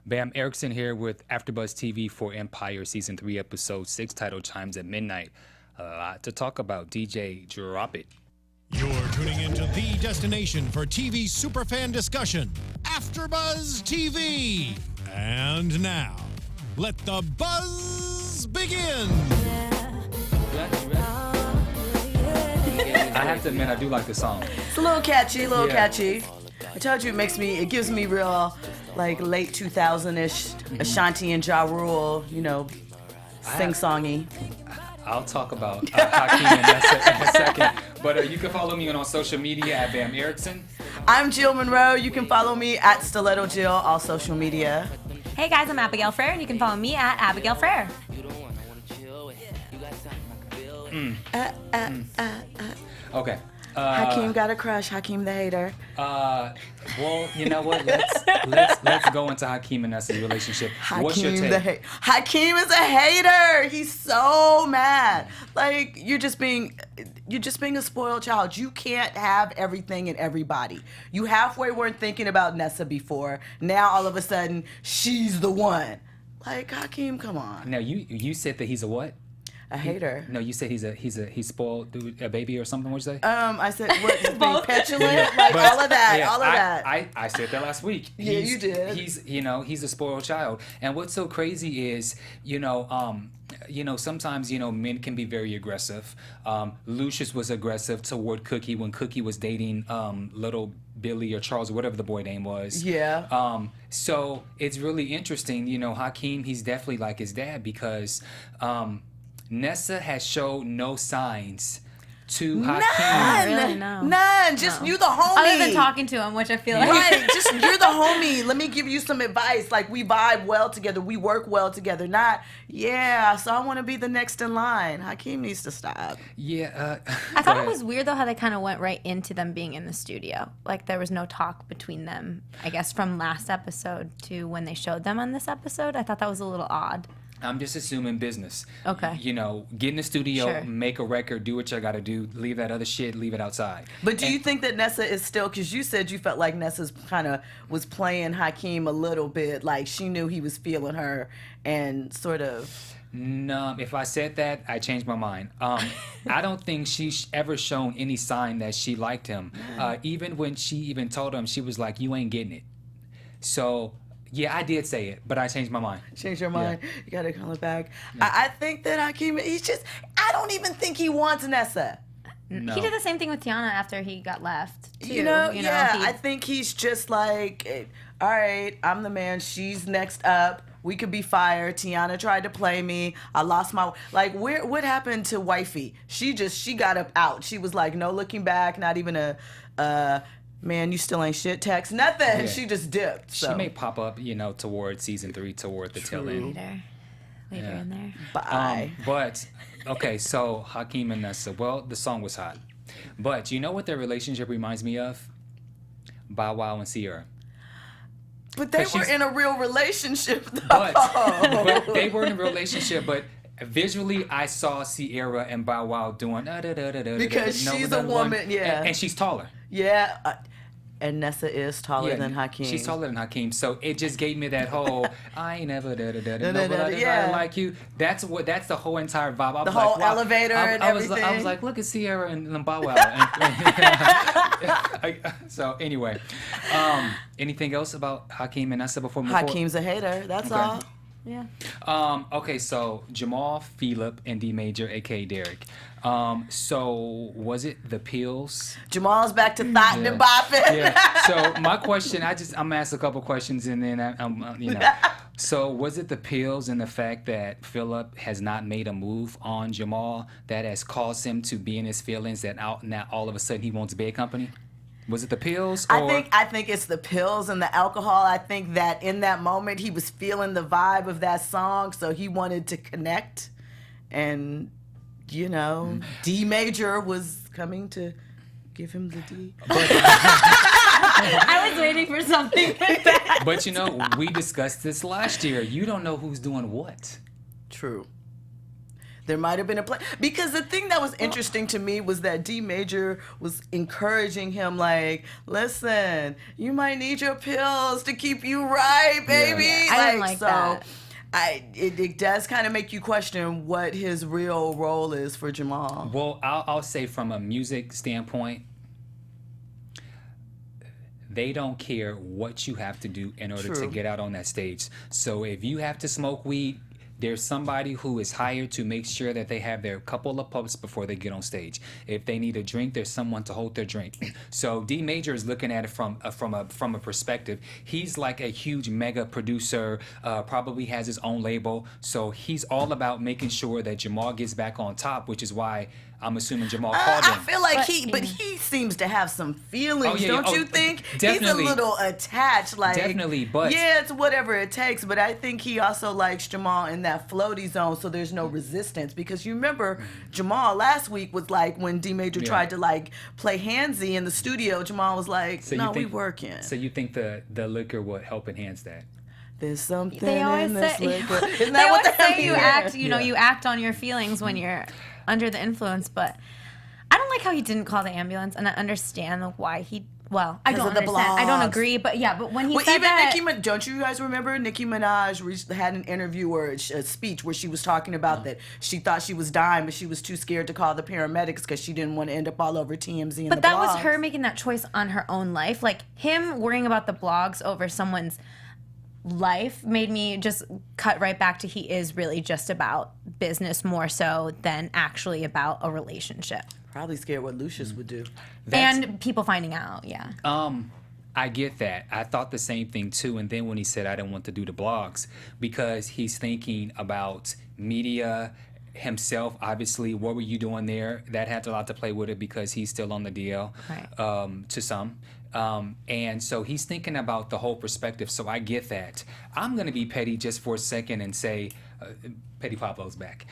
Bamm Ericsen here with AFTERBUZZ TV for Empire Season 3, Episode 6, titled Chimes at Midnight. A lot to talk about. DJ, drop it. You're tuning into the destination for TV superfan discussion, AFTERBUZZ TV. And now, let the buzz begin. I have to admit, I do like the song. It's a little catchy, catchy. I told you it gives me real, like, late 2000-ish Ashanti and Ja Rule, sing-songy. I'll talk about Hakeem in a second. But you can follow me on social media at Bamm Ericsen. I'm Jill Munroe. You can follow me at Stiletto Jill, all social media. Hey guys, I'm Abigail Fraher, and you can follow me at Abigail Fraher. Okay. Hakeem got a crush. Hakeem the hater. Well, you know what? Let's go into Hakeem and Nessa's relationship. What's your take? Hakeem is a hater. He's so mad. Like, you're just being a spoiled child. You can't have everything and everybody. You halfway weren't thinking about Nessa before. Now all of a sudden she's the one. Like, Hakeem, come on. Now you said that he's a what? A hater. No, you said he's spoiled a baby or something. What'd you say? I said he's being petulant, like all of that, yeah, all of that. I said that last week. Yeah, you did. He's a spoiled child, and what's so crazy is sometimes men can be very aggressive. Lucious was aggressive toward Cookie when Cookie was dating little Billy or Charles or whatever the boy name was. Yeah. So it's really interesting. Hakeem, he's definitely like his dad because. Nessa has shown no signs to Hakeem. Really, no. None. Just you the homie. Other than talking to him, which I feel like. Right. Just you're the homie. Let me give you some advice. Like, we vibe well together. We work well together. Not, so I want to be the next in line. Hakeem needs to stop. Yeah. I thought it was weird, though, how they kind of went right into them being in the studio. Like, there was no talk between them, I guess, from last episode to when they showed them on this episode. I thought that was a little odd. I'm just assuming business. Okay. Get in the studio, Sure. Make a record, do what you got to do, leave that other shit, leave it outside. But do you think that Nessa is still, because you said you felt like Nessa's kind of was playing Hakeem a little bit, like she knew he was feeling her and sort of... No, if I said that, I changed my mind. I don't think she's ever shown any sign that she liked him. Even when she even told him, she was like, you ain't getting it. So... Yeah, I did say it, but I changed my mind. Change your mind. Yeah. You got to call it back. Yeah. I think that Hakeem, I don't even think he wants Nessa. No. He did the same thing with Tiana after he got left, too. I think he's just like, all right, I'm the man. She's next up. We could be fired. Tiana tried to play me. I lost my... Like, what happened to Wifey? She got up out. She was like, no looking back, not even a... man, you still ain't shit text, nothing. Yeah. She just dipped. So. She may pop up, towards season 3, toward the tail end. Later in there. Bye. But, okay, so Hakeem and Nessa, well, the song was hot. But you know what their relationship reminds me of? Bow Wow and Sierra. But they were in a real relationship, though. But they were in a relationship, but... Visually, I saw Sierra and Bow Wow doing because she's a woman, and she's taller. Yeah, and Nessa is taller than Hakeem. She's taller than Hakeem, so it just gave me that whole I ain't never like you. That's the whole entire vibe. The whole elevator and everything. I was like, look at Sierra and Bow Wow. So anyway, anything else about Hakeem and Nessa before we move forward? Hakeem's a hater. That's all. Yeah. Okay, so Jamal, Philip, and D Major, aka Derek. So was it the pills? Jamal's back to thotting and bopping. Yeah. So my question, I'm gonna ask a couple questions and then So was it the pills and the fact that Philip has not made a move on Jamal that has caused him to be in his feelings that now all of a sudden he wants bed company? Was it the pills? Or? I think it's the pills and the alcohol. I think that in that moment he was feeling the vibe of that song, so he wanted to connect. And, D Major was coming to give him the D. I was waiting for something like that. But we discussed this last year. You don't know who's doing what. True. There might have been a plan. Because the thing that was interesting to me was that D Major was encouraging him, like, listen, you might need your pills to keep you right, baby. Yeah. I didn't like that. It does kind of make you question what his real role is for Jamal. Well, I'll say from a music standpoint, they don't care what you have to do in order to get out on that stage. So if you have to smoke weed, there's somebody who is hired to make sure that they have their couple of puffs before they get on stage. If they need a drink, there's someone to hold their drink. So D Major is looking at it from a perspective. He's like a huge mega producer, probably has his own label. So he's all about making sure that Jamal gets back on top, which is why I'm assuming Jamal called him. I feel like he seems to have some feelings, don't you think? Definitely. He's a little attached, like Definitely, but yeah, it's whatever it takes. But I think he also likes Jamal in that floaty zone, so there's no resistance. Because you remember Jamal last week was like when D Major tried to like play handsy in the studio. Jamal was like, So "No, we working." So you think the liquor would help enhance that? There's something They always in this say, liquor. Isn't they that always what they say you act, you act on your feelings when you're under the influence. But I don't like how he didn't call the ambulance, and I understand why he. Well, I don't of the understand. I don't blogs. agree, but when he Well, said even that, don't you guys remember Nicki Minaj had an interview or a speech where she was talking about that she thought she was dying, but she was too scared to call the paramedics because she didn't want to end up all over TMZ and but the that was blogs. her making that choice on her own life. Like him worrying about the blogs over someone's life made me just cut right back to he is really just about business more so than actually about a relationship. Probably scared what Lucious would do. And people finding out, yeah. I get that. I thought the same thing too. And then when he said I didn't want to do the blogs, because he's thinking about media himself, obviously, what were you doing there? That had a lot to play with it because he's still on the DL, Right. to some. And so he's thinking about the whole perspective. So I get that. I'm going to be petty just for a second and say, Petty Pablo's back.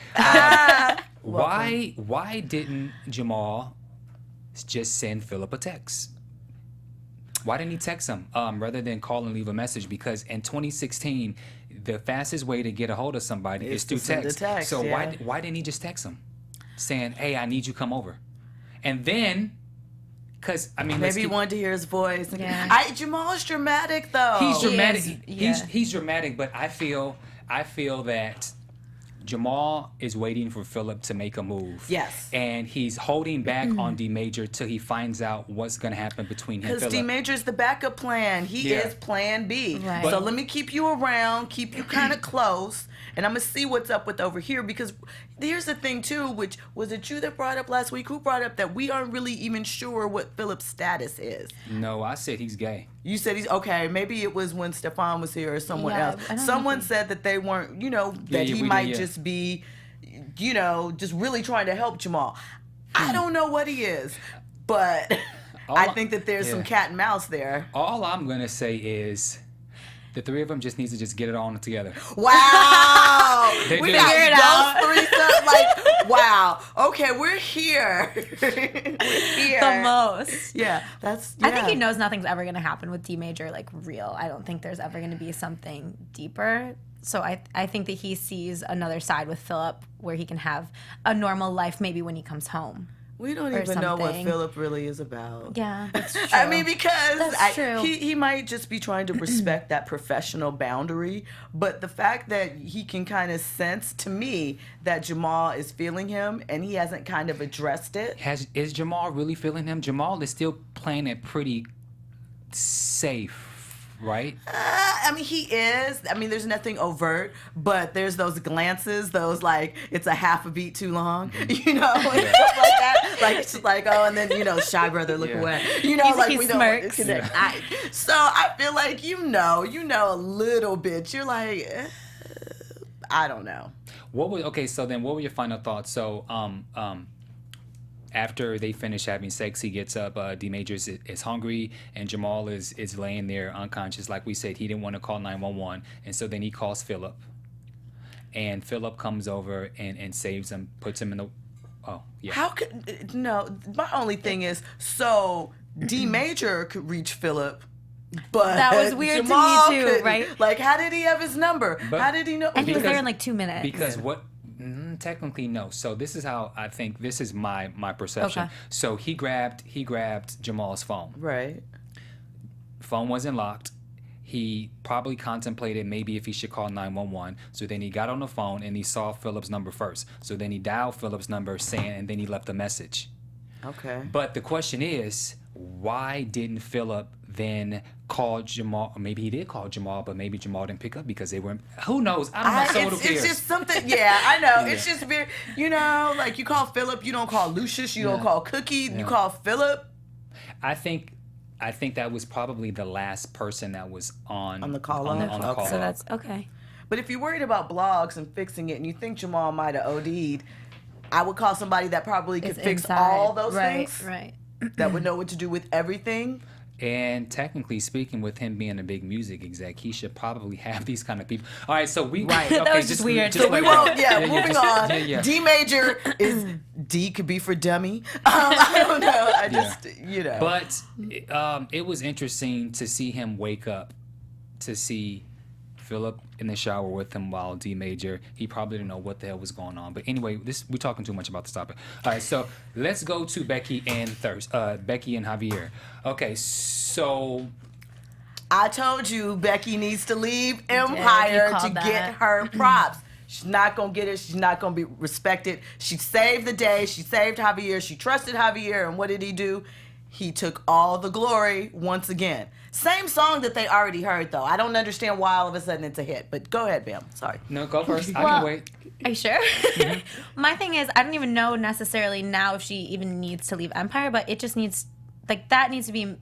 Why didn't Jamal just send Philip a text? Why didn't he text him rather than call and leave a message? Because in 2016, the fastest way to get a hold of somebody is through text. So why didn't he just text him, saying, "Hey, I need you to come over," and then, because I mean, maybe he wanted to hear his voice. Yeah. Jamal's dramatic though. He's dramatic. He is, He's dramatic, but I feel that Jamal is waiting for Philip to make a move. Yes. And he's holding back on D Major till he finds out what's going to happen between him and Because Philip. D Major's the backup plan. He is plan B. Right. So let me keep you around, keep you kind of close, and I'm going to see what's up with over here. Because here's the thing, too, which was it you that brought up last week? Who brought up that we aren't really even sure what Philip's status is? No, I said he's gay. You said he's okay. Maybe it was when Stefan was here or someone Yeah, else. I don't Someone know. said that they weren't, that he might just be, just really trying to help Jamal. I don't know what he is, but I think that there's some cat and mouse there. All I'm going to say is the three of them just needs to just get it on together. Wow. They We do. got Figure it out. those three stuff. Like, wow. Okay, we're here. We're here. The most. Yeah, that's. I think yeah. he knows nothing's ever going to happen with D Major, like real. I don't think there's ever going to be something deeper. So I think that he sees another side with Philip where he can have a normal life maybe when he comes home. We don't or even know what something. Philip really is about. Yeah, that's true. I mean, because That's true. he might just be trying to respect that professional boundary, but the fact that he can kind of sense, to me, that Jamal is feeling him and he hasn't kind of addressed it. Is Jamal really feeling him? Jamal is still playing it pretty safe, right? I mean, he is. I mean, there's nothing overt, but there's those glances, those like, it's a half a beat too long, and stuff like that. Like, it's just like, oh, and then, shy brother, look away. He like we smirks. don't connect. So I feel like, you know a little bit. You're like, I don't know. So then what were your final thoughts? So, after they finish having sex, he gets up. D Major is hungry, and Jamal is laying there unconscious. Like we said, he didn't want to call 911, and so then he calls Philip, and Philip comes over and saves him, puts him in the. Oh yeah. How could my only thing is, so D Major could reach Philip, but That was weird to me Jamal too, couldn't. right? Like, how did he have his number? But- how did he know? And he was Because- there in like 2 minutes. Because technically no. So this is how I think. This is my perception. Okay. So he grabbed Jamal's phone. Right. Phone wasn't locked. He probably contemplated maybe if he should call 911. So then he got on the phone and he saw Philip's number first. So then he dialed Philip's number and then he left a message. Okay. But the question is, why didn't Philip then call Jamal? Or maybe he did call Jamal, but maybe Jamal didn't pick up because they weren't. Who knows? I don't know. So who cares? It's just something. Yeah, I know. It's just very. Like you call Philip, you don't call Lucious, you don't call Cookie, you call Philip. I think that was probably the last person that was on the call on log. the call So log. that's okay. But if you're worried about blogs and fixing it, and you think Jamal might have OD'd, I would call somebody that probably could It's fix inside. all those things. Right. That would know what to do with everything. And technically speaking, with him being a big music exec, he should probably have these kind of people. All right, so we Right. That was just weird. So we won't. Yeah, moving on. Yeah. D major is D could be for dummy. I don't know. I just But it was interesting to see him wake up, to see Philip in the shower with him while D major. He probably didn't know what the hell was going on. But anyway, we're talking too much about this topic. All right, so let's go to Becky and Xavier. Okay, so I told you Becky needs to leave Empire to called get that. her props. She's not going to get it. She's not going to be respected. She saved the day. She saved Javier. She trusted Javier. And what did he do? He took all the glory once again. Same song that they already heard, though. I don't understand why all of a sudden it's a hit. But go ahead, Bamm. Sorry. no, go first. I Well, can wait. Are you sure? My thing is, I don't even know necessarily now if she even needs to leave Empire, but it just needs,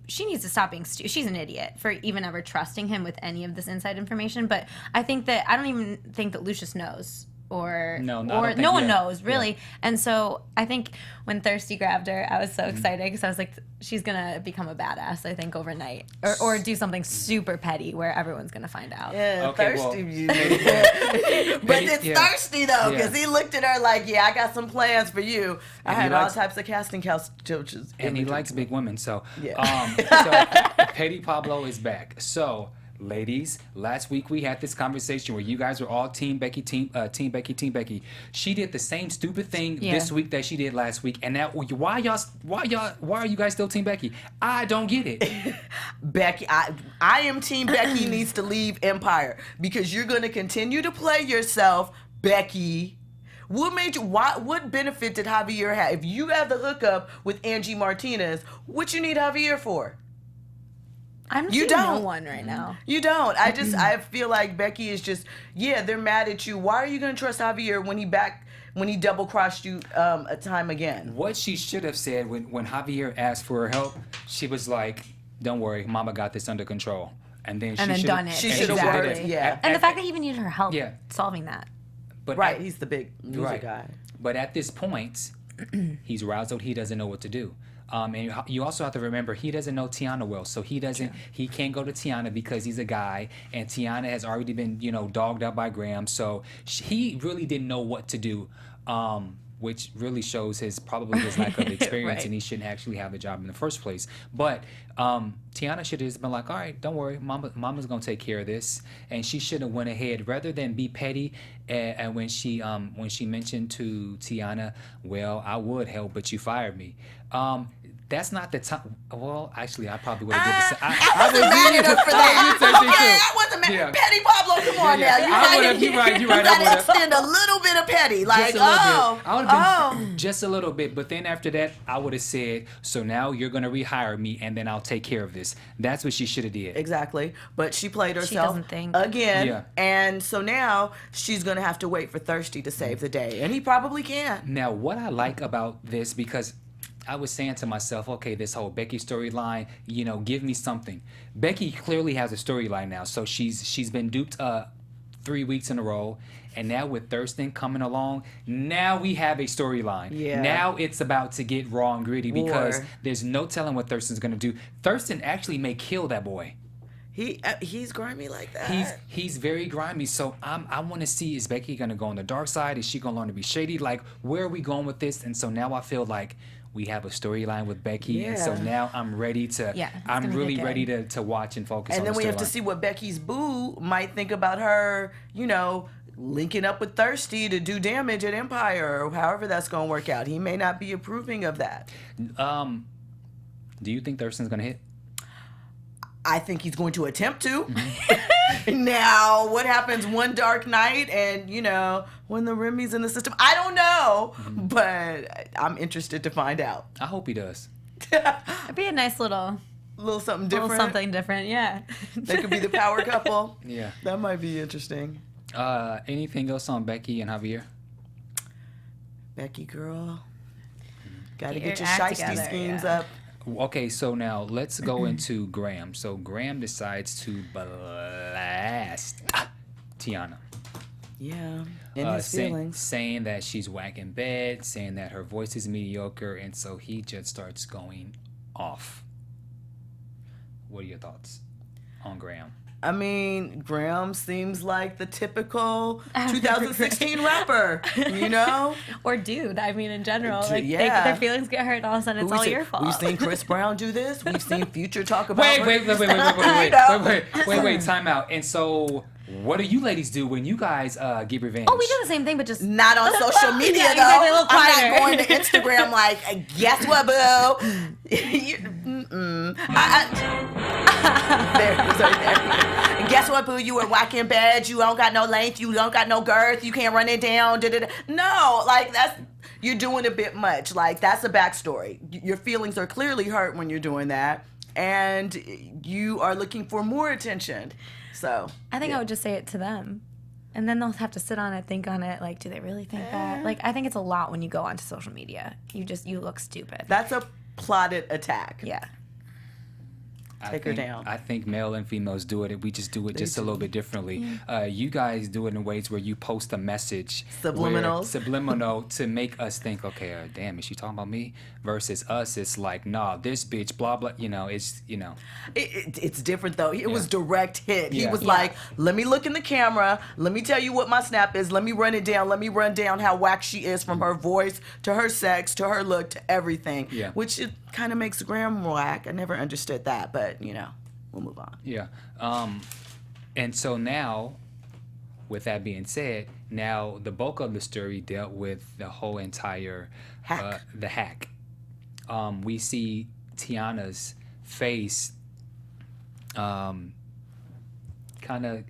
she needs to stop being stupid. She's an idiot for even ever trusting him with any of this inside information. But I don't even think that Lucious knows. No no one knows really. Yeah. And so I think when Thirsty grabbed her, I was so excited because I was like, she's gonna become a badass, I think, overnight, or do something super petty where everyone's gonna find out. Yeah, Okay, thirsty. well, But it's thirsty, though, because Yeah. he looked at her like, I got some plans for you. I And he had all likes- types of casting couches. And he likes big women, so Yeah. so Petty Pablo is back. So, ladies, last week we had this conversation where you guys were all Team Becky, Team Becky. She did the same stupid thing this week that she did last week, and now why are you guys still Team Becky? I don't get it. Becky, I am Team Becky needs to leave Empire because you're going to continue to play yourself, Becky. What benefit did Javier have? If you have the hookup with Angie Martinez, what you need Javier for? I'm You seeing no don't. one right now. You don't. I feel like Becky is just, they're mad at you. Why are you going to trust Javier when he double crossed you a time again? What she should have said when Javier asked for her help, she was like, "Don't worry, Mama got this under control." And then done it. She should have Exactly. worked. Yeah. And the fact that he even needed her help Yeah. solving that. But Right. He's the big music guy. But at this point, he's razzled. He doesn't know what to do. And you also have to remember he doesn't know Tiana well, so he can't go to Tiana because he's a guy, and Tiana has already been dogged out by Graham, so he really didn't know what to do, which really shows his lack of experience, Right. and he shouldn't actually have the job in the first place. But Tiana should have been like, all right, don't worry, Mama's gonna take care of this, and she should have went ahead rather than be petty. And when she mentioned to Tiana, well, I would help, but you fired me. That's not the time. Well, actually, I probably would have did the same. I wasn't mad at her for that. Okay, I wasn't mad. Yeah. Petty Pablo, come on Yeah, now. I would've- you're right, You I gotta would've. extend a little bit of petty. Like, Just a little bit. I would have oh. been just a little bit, but then after that, I would have said, "So now you're gonna rehire me, and then I'll take care of this." That's what she should have did. Exactly. But she played herself doesn't think. again. Yeah. And so now she's going to have to wait for Thirsty to save the day. And he probably can. Now, what I like about this, because I was saying to myself, okay, this whole Becky storyline, give me something. Becky clearly has a storyline now, so she's been duped 3 weeks in a row, and now with Thurston coming along, now we have a storyline. Yeah. Now it's about to get raw and gritty because War. there's no telling what Thurston's gonna do. Thurston actually may kill that boy. He's grimy like that. He's very grimy, so I want to see, is Becky gonna go on the dark side? Is she gonna learn to be shady? Like, where are we going with this? And so now I feel like we have a storyline with Becky, and so Yeah. now I'm ready to. Yeah, it's I'm gonna really get ready good. to watch and focus. And on then the we have to storyline. see what Becky's boo might think about her, linking up with Thirsty to do damage at Empire, or however that's going to work out. He may not be approving of that. Do you think Thurston's gonna hit? I think he's going to attempt to. Now, what happens one dark night and, when the Remy's in the system? I don't know, but I'm interested to find out. I hope he does. It'd be a nice little something different. Little something different, yeah. They could be the power couple. Yeah. That might be interesting. Anything else on Becky and Javier? Becky, girl. Got to Get get your your act shiesty together, schemes yeah. up. Okay, so now let's go into Graham. So Graham decides to blast Tiana. Yeah, in his feelings. Saying that she's whack in bed, saying that her voice is mediocre, and so he just starts going off. What are your thoughts on Graham? I mean, Graham seems like the typical 2016 rapper, Or dude, I mean, in general. Like, yeah. their feelings get hurt, all of a sudden it's all your fault. We've seen Chris Brown do this. We've seen Future talk about Wait, time out. And so, what do you ladies do when you guys get revenge? Oh, we do the same thing, but just... Not on social media, Yeah, though. exactly, a little I'm quieter. not going to Instagram like, guess what, boo? There. Guess what, boo? You were whack in bed. You don't got no length. You don't got no girth. You can't run it down. Da-da-da. No, like, you're doing a bit much. Like, that's a backstory. Your feelings are clearly hurt when you're doing that. And you are looking for more attention. So I think I would just say it to them. And then they'll have to sit on it, think on it. Like, do they really think that? Like, I think it's a lot when you go onto social media. You look stupid. that's a plotted attack. Yeah. Take her down. I think male and females do it. We just do it just a little bit differently. You guys do it in ways where you post a message. Subliminal to make us think, okay, damn, is she talking about me? Versus us, it's like, nah, this bitch, blah, blah. It's different, though. It was direct hit. He Yeah. was like, let me look in the camera. Let me tell you what my snap is. Let me run it down. Let me run down how whack she is, from her voice to her sex to her look to everything. Yeah. Which it kind of makes Graham whack. I never understood that, but, we'll move on. Yeah. And so now, with that being said, now the bulk of the story dealt with the whole entire Hack. The hack. We see Tiana's face kind of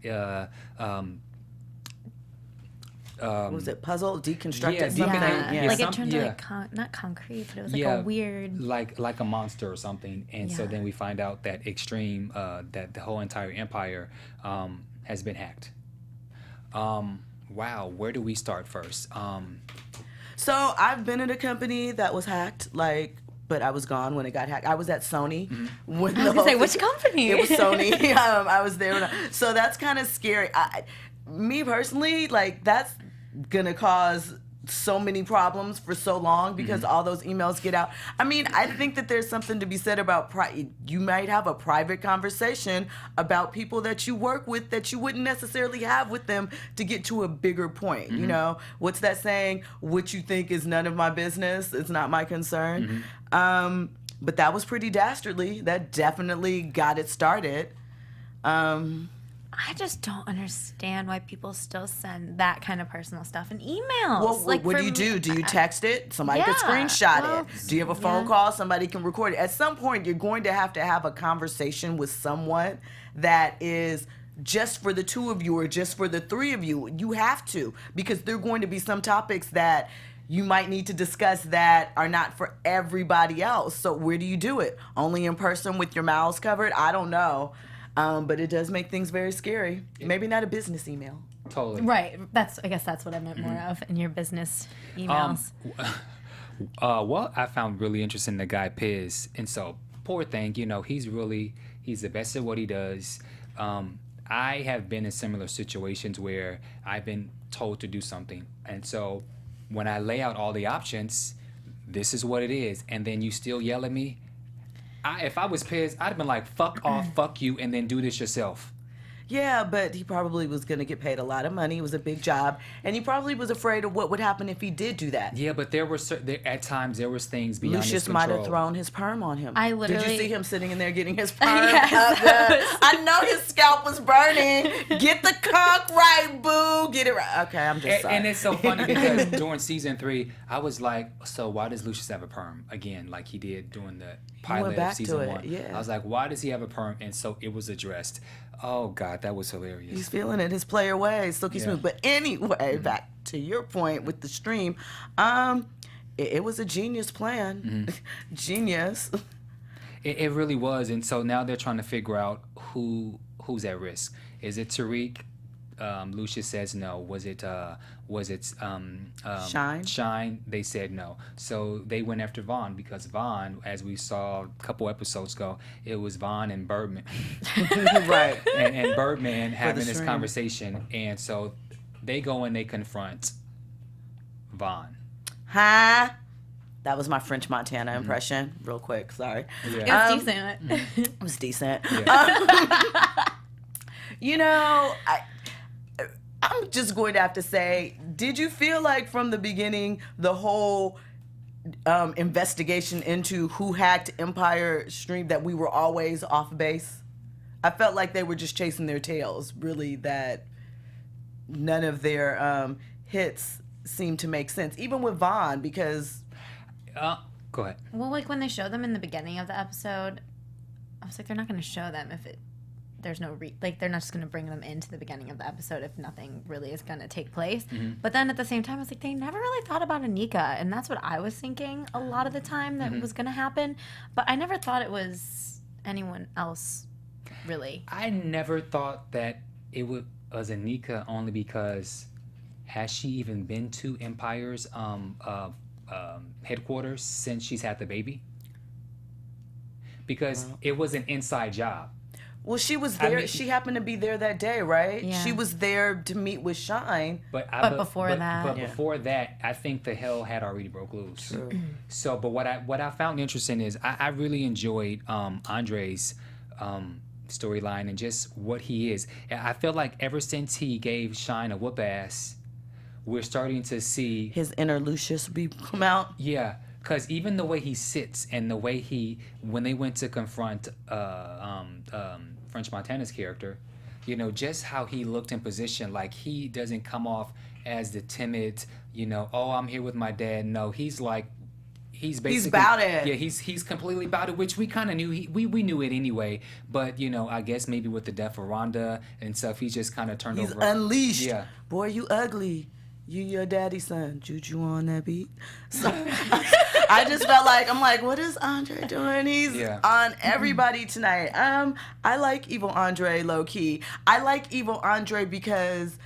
Was it puzzle deconstructed? Yeah, something? Like some- it turned yeah. to like not concrete, but it was like a weird. like a monster or something. And so Yeah. then we find out that Extreme, that the whole entire empire has been hacked. Wow, where do we start first? So I've been at a company that was hacked, but I was gone when it got hacked. I was at Sony. When I was gonna say, which company? It was Sony. I was there. So that's kind of scary. Me personally, that's gonna cause so many problems for so long because all those emails get out. I mean, I think that there's something to be said about you might have a private conversation about people that you work with that you wouldn't necessarily have with them to get to a bigger point. What's that saying? What you think is none of my business. It's not my concern. But that was pretty dastardly. That definitely got it started. I just don't understand why people still send that kind of personal stuff in emails. Well, what do you do? Do you text it? Somebody could screenshot it. Do you have a phone call? Somebody can record it. At some point, you're going to have a conversation with someone that is just for the two of you or just for the three of you. You have to, because there are going to be some topics that you might need to discuss that are not for everybody else. So where do you do it? Only in person with your mouths covered? I don't know. But it does make things very scary. Maybe not a business email. Totally. Right. I guess that's what I meant more of in your business emails. What I found really interesting, the guy Piz, and so poor thing, he's the best at what he does. I have been in similar situations where I've been told to do something, and so when I lay out all the options, this is what it is, and then you still yell at me. If I was Piz, I'd have been like, fuck off, fuck you, and then do this yourself. Yeah, but he probably was going to get paid a lot of money. It was a big job. And he probably was afraid of what would happen if he did do that. Yeah, but there were at times there was things beyond his Lucious control. might have thrown his perm on him. I literally... Did you see him sitting in there getting his perm Yes, up there? I know his scalp was burning. Get the conch right, boo. Get it right. Okay, I'm just sorry. And it's so funny because during season 3, I was like, so why does Lucious have a perm again, like he did during the pilot of season 1? Yeah. I was like, why does he have a perm? And so it was addressed. Oh God, that was hilarious. He's feeling it, his player way, silky smooth. But anyway, back to your point with the stream, it was a genius plan. Genius. It really was, and so now they're trying to figure out who's at risk. Is it Tariq? Lucious says no. Was it Shine? Shine? They said no. So they went after Vaughn because Vaughn, as we saw a couple episodes ago, it was Vaughn and Birdman. Right. and Birdman having this stream. conversation, and so they go and they confront Vaughn. Huh? That was my French Montana impression. Real quick, sorry. Yeah. It was decent. It was decent. Yeah. You know, I'm just going to have to say, did you feel like from the beginning the whole investigation into who hacked Empire Stream that we were always off base? I felt like they were just chasing their tails, really, that none of their hits seemed to make sense, even with Vaughn, because... Go ahead. Well, like when they showed them in the beginning of the episode, I was like, they're not going to show them if there's no they're not just going to bring them into the beginning of the episode if nothing really is going to take place. But then at the same time, I was like, they never really thought about Anika, and that's what I was thinking a lot of the time that was going to happen. But I never thought it was anyone else, really. I never thought that it was Anika only because has she even been to Empire's headquarters since she's had the baby? Because it was an inside job. Well, she was there. I mean, she happened to be there that day, right? Yeah. She was there to meet with Shine. But before that, before that, I think the hell had already broke loose. True. So, but what I found interesting is I really enjoyed Andre's storyline and just what he is. I feel like ever since he gave Shine a whoop ass, we're starting to see His inner Lucious come out. Yeah, because even the way he sits and the way when they went to confront French Montana's character, you know, just how he looked in position, like he doesn't come off as the timid, you know, oh, I'm here with my dad. No, he's like, he's basically... He's about it. Yeah, he's completely about it, which we kind of knew. We knew it anyway, but, you know, I guess maybe with the death of Rhonda and stuff, he just kind of turned He's over. unleashed. Yeah. Boy, you ugly. You your daddy's son. Juju on that beat. So I just felt like, I'm like, what is Andre doing? He's on everybody tonight. I like Evil Andre low key. I like Evil Andre because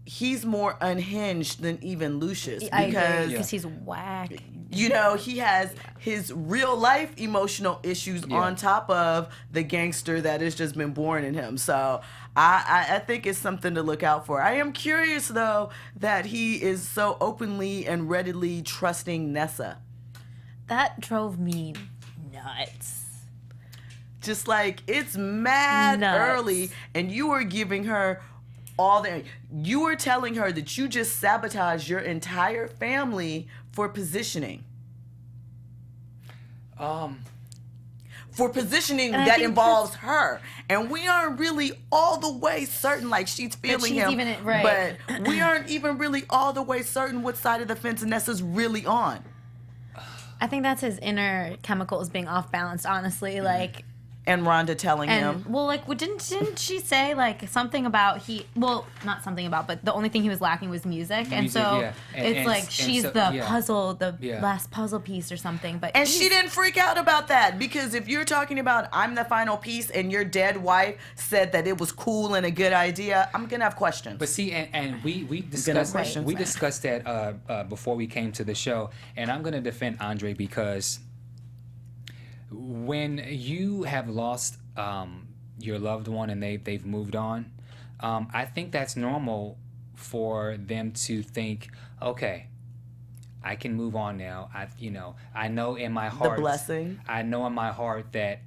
he's more unhinged than even Lucious. Because he's whack. You know, he has his real life emotional issues on top of the gangster that has just been born in him. So I think it's something to look out for. I am curious, though, that he is so openly and readily trusting Nessa. That drove me nuts. Just like, it's mad Nuts. early, and you were giving her you were telling her that you just sabotaged your entire family for positioning. For positioning that involves her. And we aren't really all the way certain, like she's feeling him. Right. But we aren't even really all the way certain what side of the fence Nessa's really on. I think that's his inner chemicals being off balance, honestly. Like... And Rhonda telling him. Well, like, didn't she say, like, something about not something about, but the only thing he was lacking was music. And so it's like she's the puzzle, last puzzle piece or something. But she didn't freak out about that, because if you're talking about I'm the final piece and your dead wife said that it was cool and a good idea, I'm going to have questions. But see, and we discussed that before we came to the show, and I'm going to defend Andre because... when you have lost your loved one and they've moved on, I think that's normal for them to think, okay, I can move on now. I know in my heart, the blessing. I know in my heart that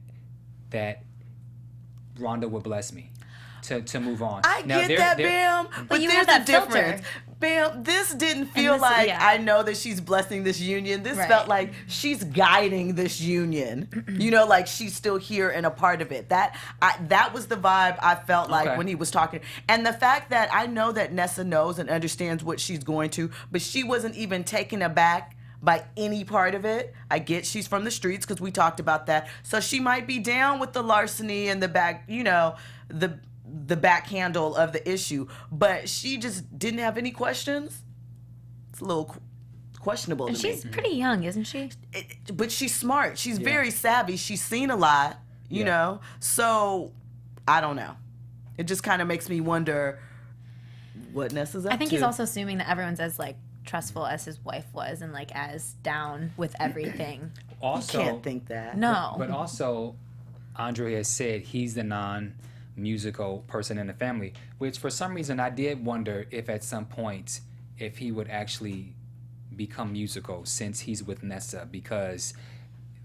Rhonda would bless me. to move on. I get that, Bam, but you there's have a that filter. difference. Bam, this didn't feel this- like yeah. I know that she's blessing this union. This Right. felt like she's guiding this union. You know, like she's still here and a part of it. That was the vibe I felt like Okay. when he was talking. And the fact that I know that Nessa knows and understands what she's going to, but she wasn't even taken aback by any part of it. I get she's from the streets because we talked about that. So she might be down with the larceny and the back, you know, the back handle of the issue, but she just didn't have any questions. It's a little questionable And to she's me. pretty young, isn't she? But she's smart. She's very savvy. She's seen a lot, you know? So, I don't know. It just kind of makes me wonder what Nessa's up to. I think he's also assuming that everyone's as like trustful as his wife was and like as down with everything. Also, Can't think that. No. But also, Andre has said he's the non-musical person in the family, which for some reason I did wonder if at some point if he would actually become musical since he's with Nessa, because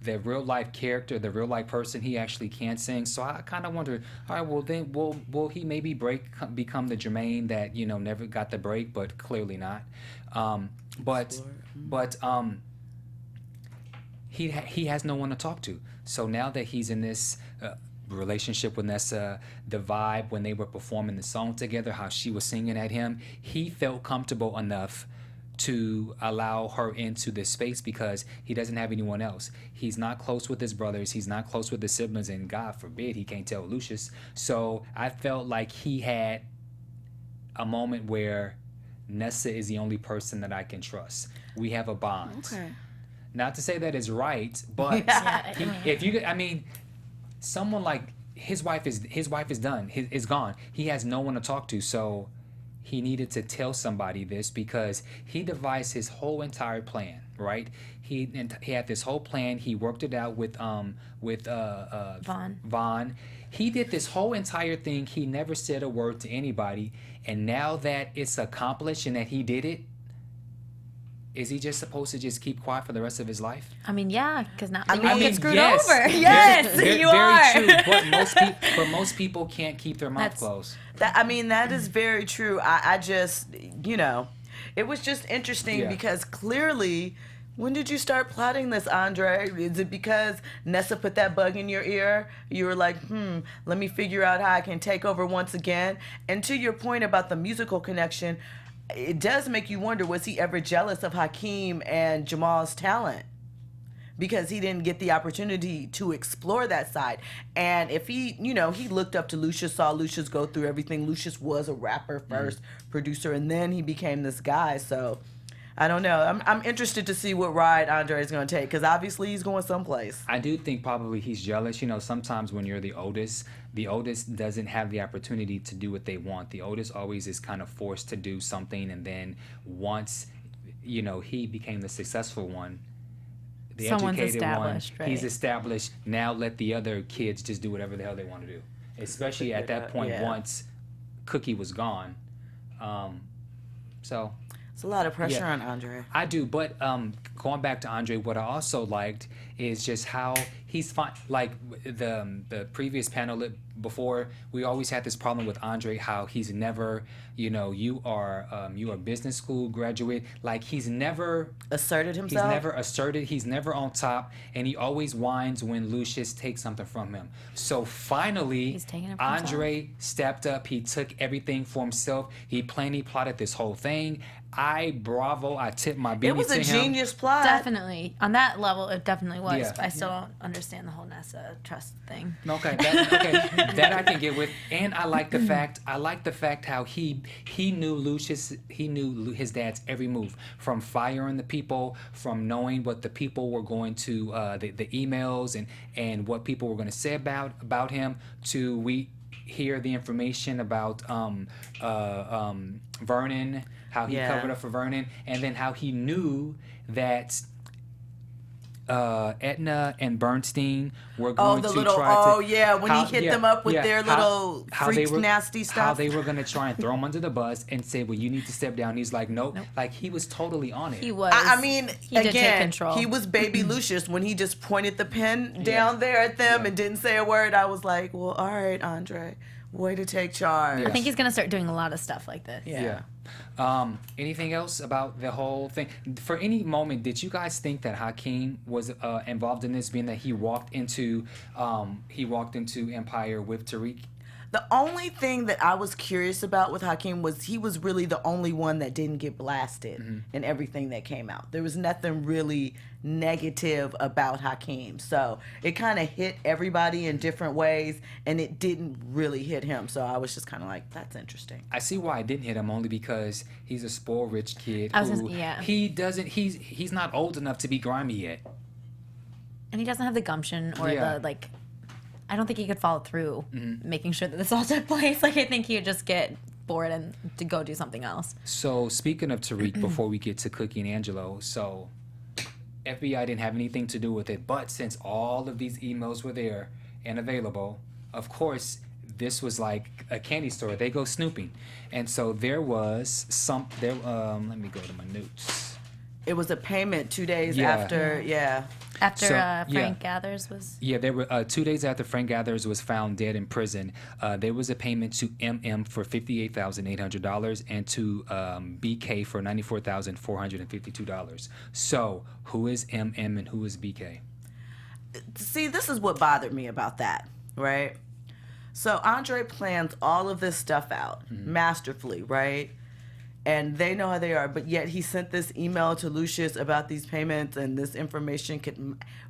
the real life character, the real life person, he actually can sing. So I kind of wonder, all right, well then will he maybe become the Jermaine that, you know, never got the break, but clearly not. But he has no one to talk to. So now that he's in this relationship with Nessa, the vibe when they were performing the song together, how she was singing at him, he felt comfortable enough to allow her into this space because he doesn't have anyone else. He's not close with his brothers. He's not close with his siblings, and God forbid he can't tell Lucious. So I felt like he had a moment where Nessa is the only person that I can trust. We have a bond. Okay. Not to say that is right, but someone like his wife is done. Is gone. He has no one to talk to. So he needed to tell somebody this because he devised his whole entire plan. Right? He had this whole plan. He worked it out with Vaughn. He did this whole entire thing. He never said a word to anybody. And now that it's accomplished and that he did it, is he just supposed to just keep quiet for the rest of his life? I mean, yeah, because now I you mean, get screwed yes. over. Yes, you are. Very true. But most people can't keep their mouth closed. That is very true. I just, you know, it was just interesting because clearly, when did you start plotting this, Andre? Is it because Nessa put that bug in your ear? You were like, let me figure out how I can take over once again. And to your point about the musical connection, it does make you wonder, was he ever jealous of Hakeem and Jamal's talent? Because he didn't get the opportunity to explore that side. And if he, you know, he looked up to Lucious, saw Lucious go through everything. Lucious was a rapper first, producer, and then he became this guy. So I don't know. I'm interested to see what ride Andre is going to take because obviously he's going someplace. I do think probably he's jealous. You know, sometimes when you're the oldest doesn't have the opportunity to do what they want. The oldest always is kind of forced to do something, and then once, you know, he became the successful one, the Someone's educated one, established, right? he's established. Now let the other kids just do whatever the hell they want to do. Especially at that point once Cookie was gone. So it's a lot of pressure on Andre. I do, but going back to Andre, what I also liked is just how he's fine. Like the previous panel before, we always had this problem with Andre, how he's never, you know, you are a business school graduate. Like he's never Asserted himself? He's never asserted. He's never on top, and he always whines when Lucious takes something from him. So finally, He's taking it for Andre stepped up. He took everything for himself. He plotted this whole thing. I tip my beanie to him. It was a genius plot. Definitely. On that level, it definitely was. Yeah. But I still don't understand the whole Nessa trust thing. Okay, that I can get with, and I like the fact how he knew Lucious, he knew his dad's every move, from firing the people, from knowing what the people were going to the emails and what people were going to say about him, to we hear the information about Vernon, how he covered up for Vernon, and then how he knew that Edna and Bernstein were going to try to... when he hit them up with their little freaks nasty stuff. How they were going to try and throw him under the bus and say, well, you need to step down. He's like, nope. Like, he was totally on it. He was. I mean, he did take again, control. he was baby Lucious when he just pointed the pen down there at them and didn't say a word. I was like, well, all right, Andre. Way to take charge. I think he's gonna start doing a lot of stuff like this. Yeah. Anything else about the whole thing? For any moment, did you guys think that Hakeem was involved in this, being that he walked into Empire with Tariq? The only thing that I was curious about with Hakeem was he was really the only one that didn't get blasted in everything that came out. There was nothing really negative about Hakeem. So it kind of hit everybody in different ways, and it didn't really hit him. So I was just kind of like, that's interesting. I see why it didn't hit him, only because he's a spoiled rich kid he's not old enough to be grimy yet. And he doesn't have the gumption or the, like, I don't think he could follow through making sure that this all took place. Like, I think he would just get bored and to go do something else. So, speaking of Tariq, before we get to Cookie and Angelo, so FBI didn't have anything to do with it, but since all of these emails were there and available, of course, this was like a candy store. They go snooping. And so there was let me go to my notes. It was a payment 2 days after, After Frank Gathers was... Yeah, there were 2 days after Frank Gathers was found dead in prison. There was a payment to MM for $58,800 and to BK for $94,452. So, who is MM and who is BK? See, this is what bothered me about that, right? So Andre plans all of this stuff out masterfully, right? And they know how they are, but yet he sent this email to Lucious about these payments and this information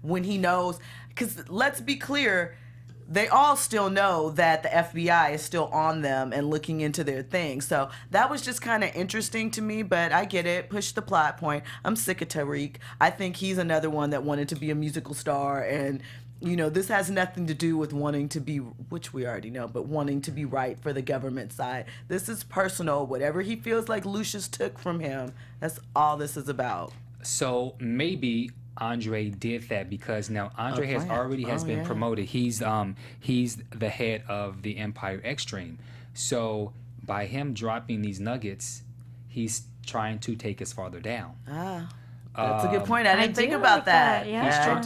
when he knows, because let's be clear, they all still know that the FBI is still on them and looking into their things. So that was just kind of interesting to me, but I get it. Push the plot point. I'm sick of Tariq. I think he's another one that wanted to be a musical star, and you know, this has nothing to do with wanting to be, which we already know, but wanting to be right for the government side. This is personal. Whatever he feels like Lucious took from him, that's all this is about. So maybe Andre did that because now Andre has been promoted. He's the head of the Empire Extreme. So by him dropping these nuggets, he's trying to take us farther down. That's a good point. I didn't think about that. Yeah.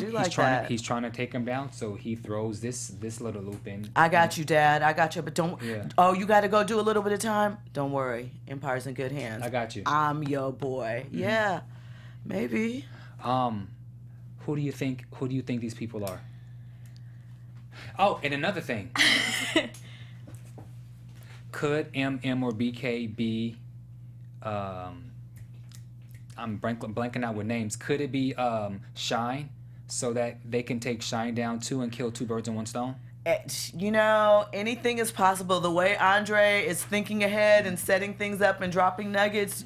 He's trying to take him down, so he throws this little loop in. I got you, Dad. I got you. But don't. Yeah. Oh, you got to go do a little bit of time. Don't worry. Empire's in good hands. I got you. I'm your boy. Yeah, maybe. Who do you think these people are? Oh, and another thing. Could MM or BK be? I'm blanking out with names. Could it be Shine, so that they can take Shine down too and kill two birds in one stone? You know, anything is possible. The way Andre is thinking ahead and setting things up and dropping nuggets,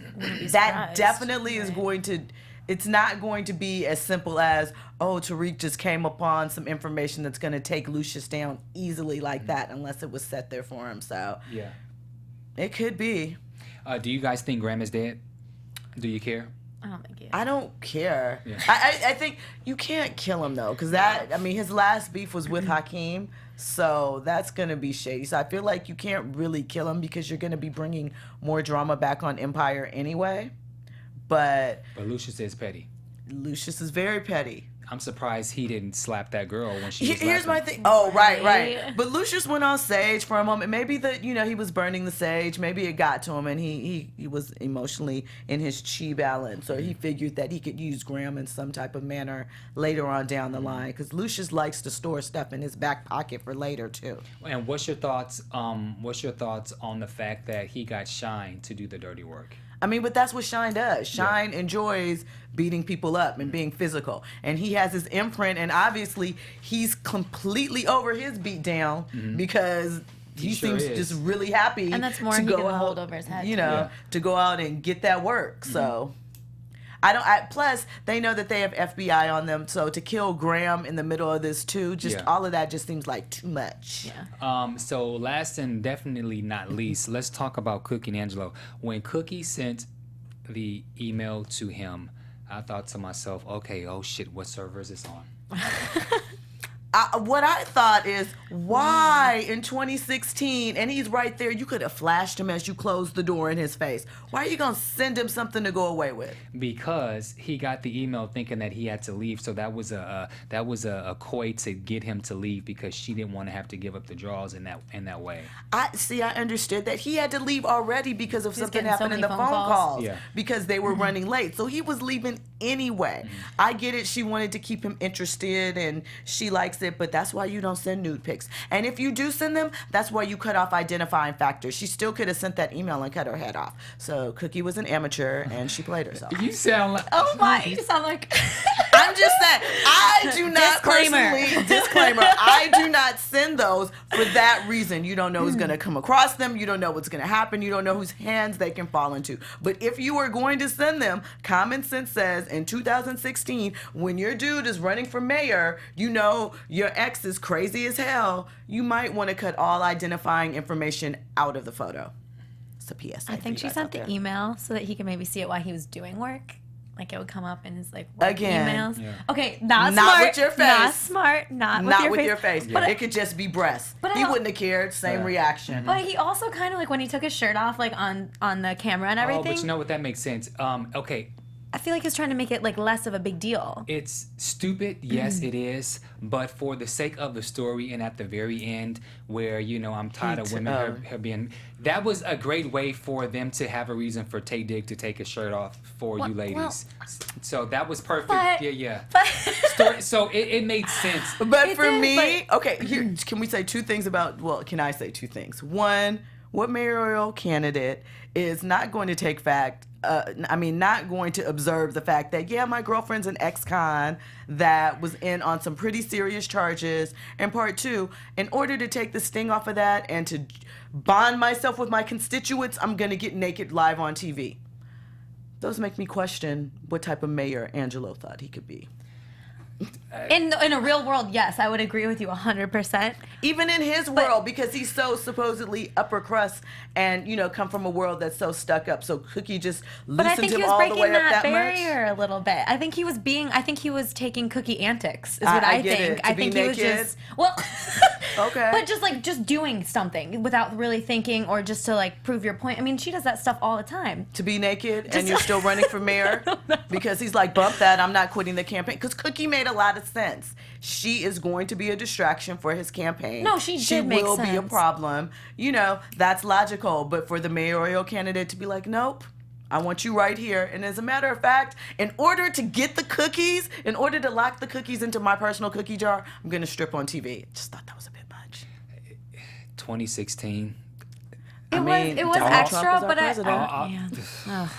that definitely is going to. It's not going to be as simple as, oh, Tariq just came upon some information that's going to take Lucious down easily like that, unless it was set there for him. So yeah, it could be. Do you guys think Graham is dead? Do you care? I don't think he. I don't care. Yeah. I think you can't kill him though, because his last beef was with Hakeem, so that's gonna be shady. So I feel like you can't really kill him because you're gonna be bringing more drama back on Empire anyway. But Lucious is petty. Lucious is very petty. I'm surprised he didn't slap that girl when she was Here's my thing. Oh, right. But Lucious went on stage for a moment. Maybe he was burning the sage. Maybe it got to him, and he was emotionally in his chi balance, or he figured that he could use Graham in some type of manner later on down the line, because Lucious likes to store stuff in his back pocket for later too. And what's your thoughts? What's your thoughts on the fact that he got Shine to do the dirty work? I mean, but that's what Shine does. Shine enjoys beating people up and being physical. And he has his imprint, and obviously he's completely over his beat down because he seems just really happy. And that's more he can hold over his head. To go out and get that work. So plus they know that they have FBI on them, so to kill Graham in the middle of this too, all of that just seems like too much. Yeah. So last and definitely not least, let's talk about Cookie and Angelo. When Cookie sent the email to him, I thought to myself, okay, oh shit, what server is this on? What I thought is, why in 2016, and he's right there, you could have flashed him as you closed the door in his face. Why are you going to send him something to go away with? Because he got the email thinking that he had to leave, so that was a coy to get him to leave because she didn't want to have to give up the draws in that way. I understood that he had to leave already because of something getting so happened in many the phone phone calls. calls. Yeah. Because they were running late. So he was leaving anyway. I get it. She wanted to keep him interested and she likes it, but that's why you don't send nude pics. And if you do send them, that's why you cut off identifying factors. She still could have sent that email and cut her head off. So Cookie was an amateur and she played herself. You sound like Oh my! You sound like. I'm just saying, I do not Disclaimer. disclaimer, I do not send those for that reason. You don't know who's going to come across them. You don't know what's going to happen. You don't know whose hands they can fall into. But if you are going to send them, common sense says in 2016, when your dude is running for mayor, you know your ex is crazy as hell, you might want to cut all identifying information out of the photo. It's a PSA. I think for she you guys sent out the there. email so that he could maybe see it while he was doing work. Like it would come up in his like work Again. emails. Yeah. Okay, not Not smart. with your face. Not smart. Not With your face. But It could just be breasts. But He I- wouldn't have cared. Same Yeah. reaction. But he also kind of like when he took his shirt off, like on the camera and everything. Oh, but you know what? That makes sense. Okay, I feel like he's trying to make it like less of a big deal. it's stupid. Yes, it is. But for the sake of the story, and at the very end, where I'm tired of women her being. That was a great way for them to have a reason for Tay Digg to take his shirt off for you ladies. So that was perfect. But- Yeah. But Story, so it made sense. But It for did, me, okay, here, can we say two things about, can I say two things? One, what mayoral candidate is not going to take not going to observe the fact that, yeah, my girlfriend's an ex-con that was in on some pretty serious charges. And part two, in order to take the sting off of that and to bond myself with my constituents, I'm going to get naked live on TV. Those make me question what type of mayor Angelo thought he could be. in a real world, yes, I would agree with you 100%. Even in his world, because he's so supposedly upper crust and, come from a world that's so stuck up. So Cookie just But I loosened think he him was all the breaking way up that that barrier a little bit. I think he was taking Cookie antics, is what I I get think. it. To I be think he was naked? just well, Okay. but just doing something without really thinking, or just to like prove your point. I mean, she does that stuff all the time. to be naked and you're still running for mayor? Because he's like, bump that, I'm not quitting the campaign. Because Cookie made a lot of sense. She is going to be a distraction for his campaign. No, she did make She will be a sense. problem. That's logical. But for the mayoral candidate to be like, nope, I want you right here. And as a matter of fact, in order to get the cookies, in order to lock the cookies into my personal cookie jar, I'm going to strip on TV. Just thought that was a bit much. 2016. It was Donald extra, Trump is our but president. Uh, Ugh.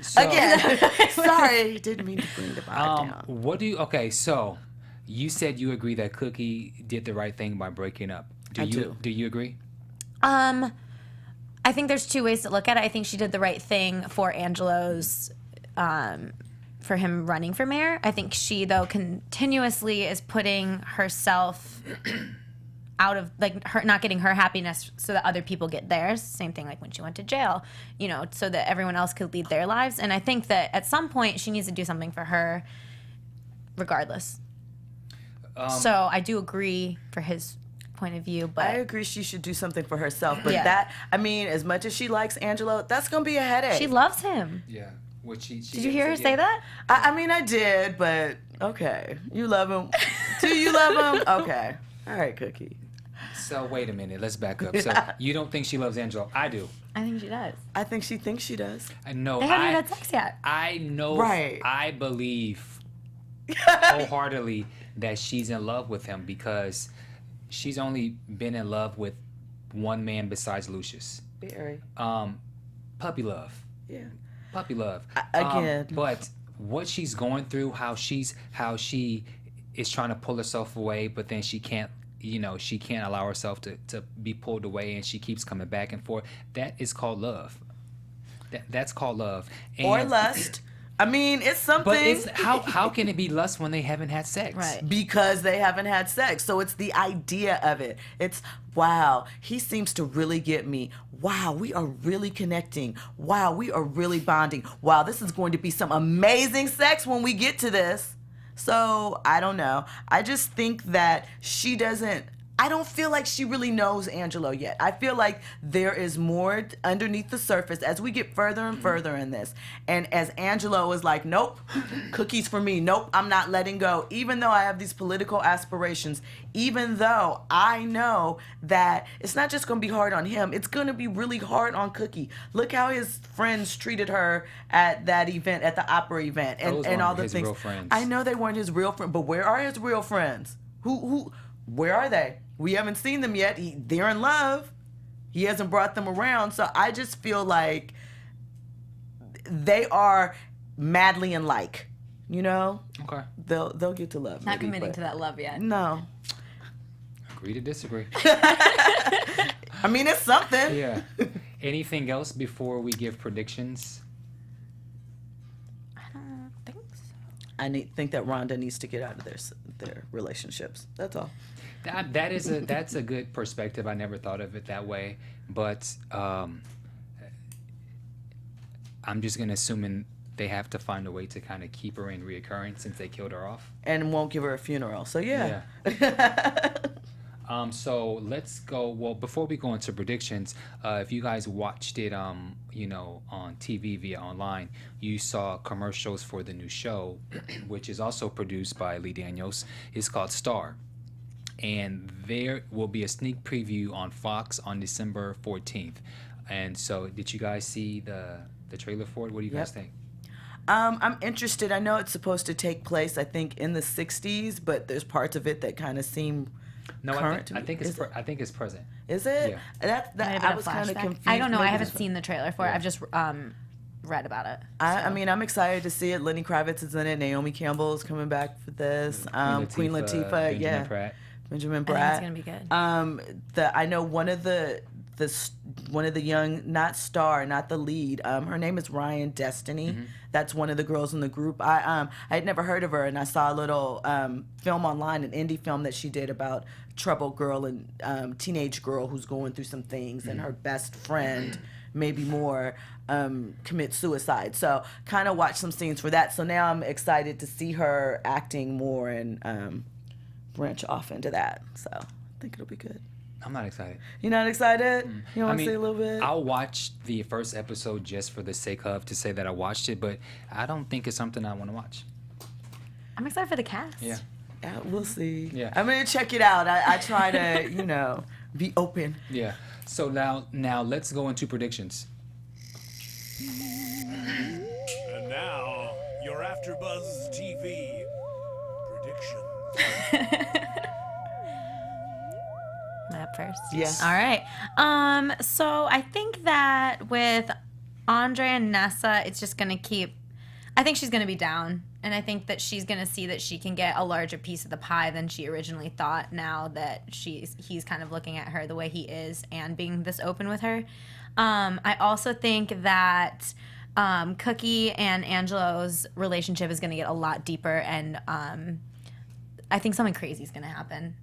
So, Again, sorry, didn't mean to bring the vibe down. what do you? Okay, so you said you agree that Cookie did the right thing by breaking up. I do. Do you agree? I think there's two ways to look at it. I think she did the right thing for Angelo's, for him running for mayor. I think she, though, continuously is putting herself out of, like, her not getting her happiness so that other people get theirs. Same thing like when she went to jail, so that everyone else could lead their lives. And I think that at some point she needs to do something for her regardless. So I do agree for his point of view, but I agree she should do something for herself. But Yeah. as much as she likes Angelo, that's going to be a headache. she loves him. Yeah. Did you hear her say that? I did, but okay. You love him. Do you love him? Okay. All right, Cookie. So wait a minute. Let's back up. So you don't think she loves Angelo? I do. I think she does. I think she thinks she does. I know. They haven't even had sex yet. I know. Right. I believe wholeheartedly that she's in love with him because she's only been in love with one man besides Lucious. Very. Puppy love. Yeah. Puppy love. Again. But what she's going through, how she is trying to pull herself away, but then she can't. She can't allow herself to be pulled away, and she keeps coming back and forth. That is called love. That's called love. Or lust. It's something. But it's how can it be lust when they haven't had sex? Right. Because they haven't had sex. So it's the idea of it. It's, wow, he seems to really get me. Wow, we are really connecting. Wow, we are really bonding. Wow, this is going to be some amazing sex when we get to this. So I don't know. I just think that I don't feel like she really knows Angelo yet. I feel like there is more underneath the surface as we get further and further in this. And as Angelo is like, nope, cookies for me. Nope, I'm not letting go. Even though I have these political aspirations, even though I know that it's not just going to be hard on him, it's going to be really hard on Cookie. Look how his friends treated her at that event, at the opera event, and all the his things. real friends. I know they weren't his real friends, but where are his real friends? Where are they? We haven't seen them yet. They're in love. He hasn't brought them around. So I just feel like they are madly in like, you know? Okay. They'll get to love. Not committing to that love yet. No. Agree to disagree. I mean, it's something. Yeah. Anything else before we give predictions? I don't think so. I think that Rhonda needs to get out of their relationships. That's all. That's a good perspective. I never thought of it that way, but I'm just gonna assume they have to find a way to kind of keep her in reoccurring since they killed her off. And won't give her a funeral. So yeah. So let's go. Well, before we go into predictions, if you guys watched it, on TV via online, you saw commercials for the new show, which is also produced by Lee Daniels. It's called Star. And there will be a sneak preview on Fox on December 14th. And so, did you guys see the trailer for it? What do you guys think? I'm interested. I know it's supposed to take place, I think, in the 60s, but there's parts of it that kind of seem current. I think it's present. Is it? Yeah. I was kind of confused. I don't know. I haven't seen the trailer for it. I've just read about it. I mean, I'm excited to see it. Lenny Kravitz is in it. Naomi Campbell is coming back for this. Queen Latifah, Benjamin Bratt. I think it's gonna be good. I know one of the young, not the lead. Her name is Ryan Destiny. Mm-hmm. That's one of the girls in the group. I had never heard of her, and I saw a little film online, an indie film that she did about troubled girl and teenage girl who's going through some things, and her best friend, maybe more, commits suicide. So kind of watched some scenes for that. So now I'm excited to see her acting more and branch off into that. So I think it'll be good. I'm not excited. You're not excited? You want to say a little bit? I'll watch the first episode just for the sake of to say that I watched it, but I don't think it's something I want to watch. I'm excited for the cast. Yeah. We'll see. Yeah. I'm going to check it out. I try to, be open. Yeah. So now let's go into predictions. And now, your AfterBuzz TV predictions. Am I up first? Yes. All right. So I think that with Andre and Nessa, it's just gonna I think she's gonna be down, and I think that she's gonna see that she can get a larger piece of the pie than she originally thought. Now that he's kind of looking at her the way he is and being this open with her. I also think that Cookie and Angelo's relationship is gonna get a lot deeper, and I think something crazy is gonna happen.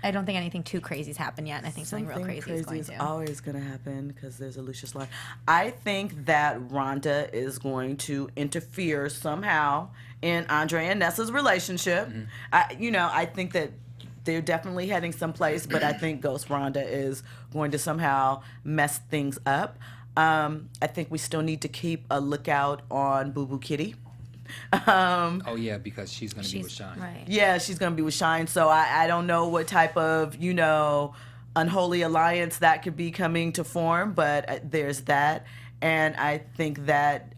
I don't think anything too crazy's happened yet, and I think something real crazy is going to. Always going to happen because there's a Lucious Lyon. I think that Rhonda is going to interfere somehow in Andre and Nessa's relationship. Mm-hmm. I think that they're definitely heading someplace, but I think Ghost Rhonda is going to somehow mess things up. I think we still need to keep a lookout on Boo Boo Kitty. Because she's going to be with Shine. Right. Yeah, she's going to be with Shine. So I don't know what type of, unholy alliance that could be coming to form, but there's that. And I think that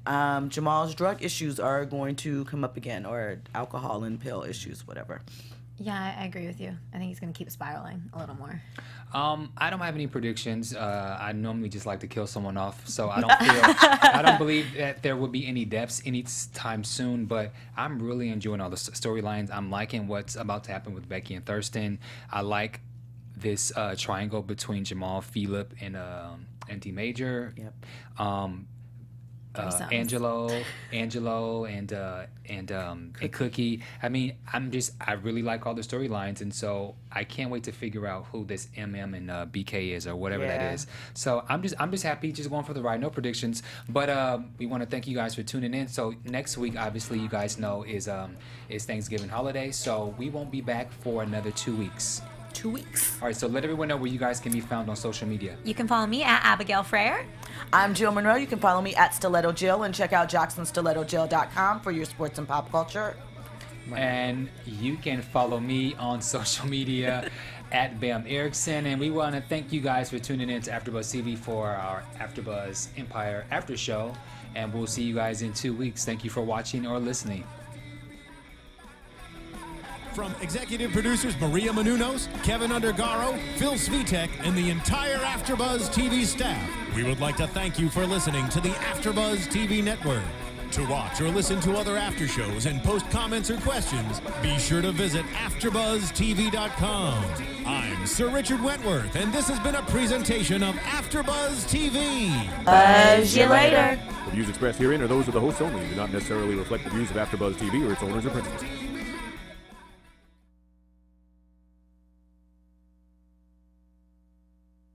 Jamal's drug issues are going to come up again, or alcohol and pill issues, whatever. Yeah, I agree with you. I think he's going to keep spiraling a little more. I don't have any predictions. I normally just like to kill someone off, so I don't believe that there will be any deaths anytime soon. But I'm really enjoying all the storylines. I'm liking what's about to happen with Becky and Thurston. I like this triangle between Jamal, Philip, and D Major. Yep. Angelo, and Cookie. I mean, I really like all the storylines, and so I can't wait to figure out who this MM and BK is or whatever that is. So I'm just happy, just going for the ride. No predictions, but we want to thank you guys for tuning in. So next week, obviously, you guys know is Thanksgiving holiday, so we won't be back for another 2 weeks. 2 weeks. All right, so let everyone know where you guys can be found on social media. You can follow me at Abigail Fraher. I'm Jill Munroe. You can follow me at Stiletto Jill and check out JacksonStilettoJill.com for your sports and pop culture. And you can follow me on social media at Bamm Ericsen. And we want to thank you guys for tuning in to AfterBuzz TV for our AfterBuzz Empire After Show. And we'll see you guys in 2 weeks. Thank you for watching or listening. From executive producers Maria Menounos, Kevin Undergaro, Phil Svitek, and the entire AfterBuzz TV staff, we would like to thank you for listening to the AfterBuzz TV network. To watch or listen to other after shows and post comments or questions, be sure to visit AfterBuzzTV.com. I'm Sir Richard Wentworth, and this has been a presentation of AfterBuzz TV. Buzz you later. The views expressed herein are those of the hosts only and do not necessarily reflect the views of AfterBuzz TV or its owners or principals.